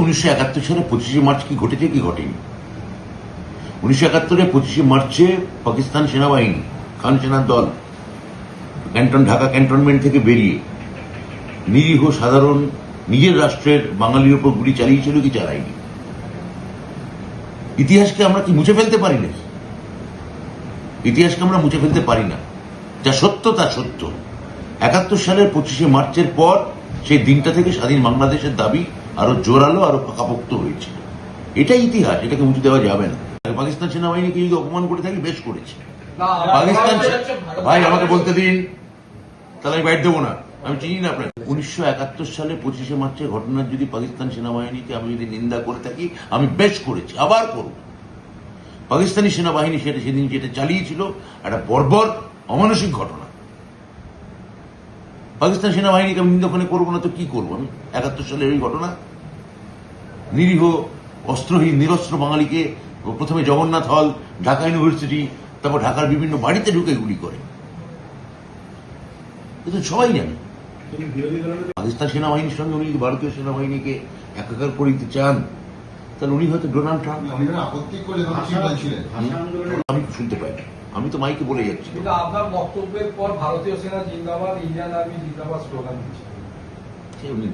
1971 সালে 25শে মার্চ কি ঘটেছে কি ঘটেনি? 1971-এ 25শে মার্চে পাকিস্তান সেনাবাহিনী, খান সেনার দল ঢাকা ক্যান্টনমেন্ট থেকে বেরিয়ে নিরীহ সাধারণ নিজের রাষ্ট্রের বাঙালির উপর গুলি চালিয়েছিল কি চালায়নি? ইতিহাসকে আমরা কি মুছে ফেলতে পারি না? ইতিহাসকে আমরা মুছে ফেলতে পারি না। যা সত্য তা সত্য। 71 সালের 25শে মার্চের পর সেই দিনটা থেকে স্বাধীন বাংলাদেশের দাবি আরো জোরালো, আরো পাকাপোক্ত হয়েছিল। এটাই ইতিহাস, এটাকে মুছে দেওয়া যাবে না। পাকিস্তান সেনাবাহিনীকে যদি অপমান করে থাকি, বেশ করেছে। পাকিস্তান ভাই আমাকে বলতে দিন, তাহলে আমি বাইট দেবো না, আমি চিনি না আপনাকে। 1971 সালে 25শে মার্চের ঘটনার যদি পাকিস্তান সেনাবাহিনীকে আমি যদি নিন্দা করে থাকি, আমি বেশ করেছি, আবার করব। পাকিস্তানি সেনাবাহিনী সেদিন যেটা চালিয়েছিল একটা বর্বর অমানসিক ঘটনা। পাকিস্তান সেনাবাহিনীকে আমি নিন্দা করবো না তো কি করবো? আমি 71 সালের এই ঘটনা, নিরীহ অস্ত্রহীন নিরস্ত্র বাঙালিকে প্রথমে জগন্নাথ হল, ঢাকা ইউনিভার্সিটি, তারপর ঢাকার বিভিন্ন বাড়িতে ঢুকে গুলি করে, এটা সবাই জানে। পাকিস্তান সেনাবাহিনীর সঙ্গে উনি যদি ভারতীয় সেনাবাহিনীকে একাকার করে দিতে চান, তাহলে উনি হয়তো ডোনাল্ড ট্রাম্প। আমি শুনতে পাই, আমি তো মাইকে বলে যাচ্ছি। আপনার বক্তব্যের পর ভারতীয় সেনা জিন্দাবাদ, ইন্ডিয়ান আর্মি জিন্দাবাদ স্লোগান দিচ্ছে। সে উনি